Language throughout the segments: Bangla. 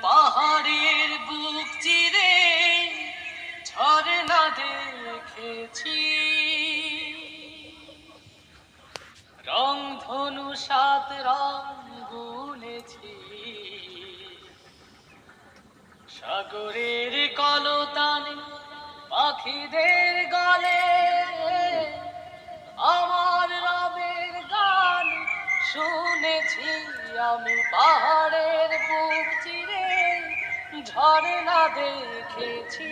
পাহাড়ের বুক চিরে ঝরনা দেখেছি, রংধনু সাত রং গুনেছি, সাগরের কলতানে পাখিদের গলে আমার রবের গান শুনেছি আমি। পাহাড়ের বুক চিরে ঝরনা দেখেছি,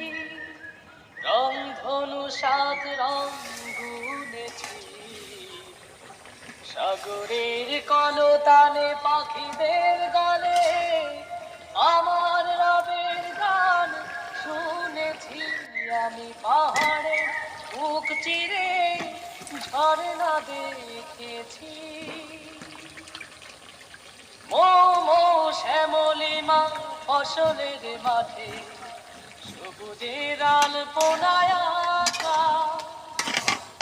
রংধনু সাত রং গুনেছি, সাগরের কলতানে পাখিদের গলে আমার রবের গান শুনেছি আমি। পাহাড়ের বুক চিরে ঝরনা দেখেছি, শ্যামলিমা ফসলের মাঠে সবুজের আলপনায় আঁকা,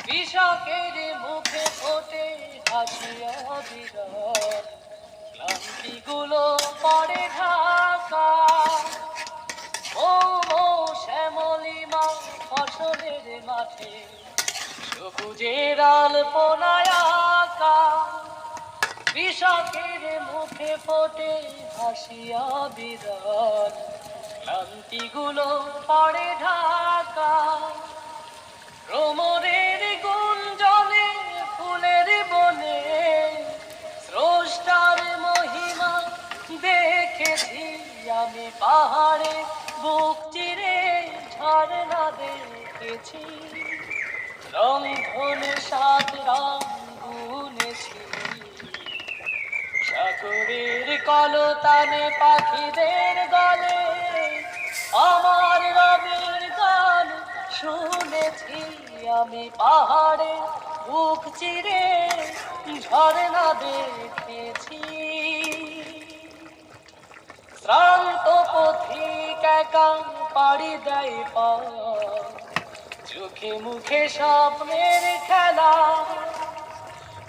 কৃষকের মুখে ফোটে হাসি অবিরাম, ক্লান্তিগুলো পড়ে ঢাকা। শ্যামলিমা ফসলের মাঠে সবুজের আলপনায় আঁকা, কৃষকের মুখে ফোটে হাসি অবিরাম, ক্লান্তিগুলো পড়ে ঢাকা। ভ্রমরের গুঞ্জনে ফুলের বনে স্রষ্টার মহিমা দেখেছি আমি। পাহাড়ে বুক চিরে ঝরনা দেখেছি, রংধনু সাত রং গুনেছি, সাগরের কলতানে পাখিদের গলে আমার রবের গান শুনেছি আমি। পাহাড়ে বুক চিরে ঝরনা দেখেছি, শ্রান্ত পথিক একা পাড়ি দেয় পথ, চোখে মুখে স্বপ্নের খেলা,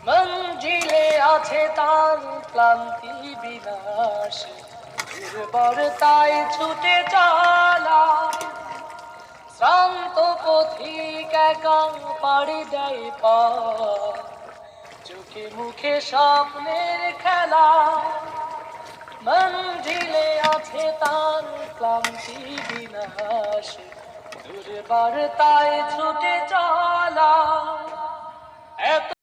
মঞ্জিলে আছে তার ক্লান্তি বিনাশ, দুর্বলতায় ছুটে চলা। শ্রান্ত পথিক একা পাড়ি দেয় পথ, চোখে মুখে স্বপ্নের খেলা, মঞ্জিলে আছে তার ক্লান্তি বিনাশ, দুর্বলতায় ছুটে চলা।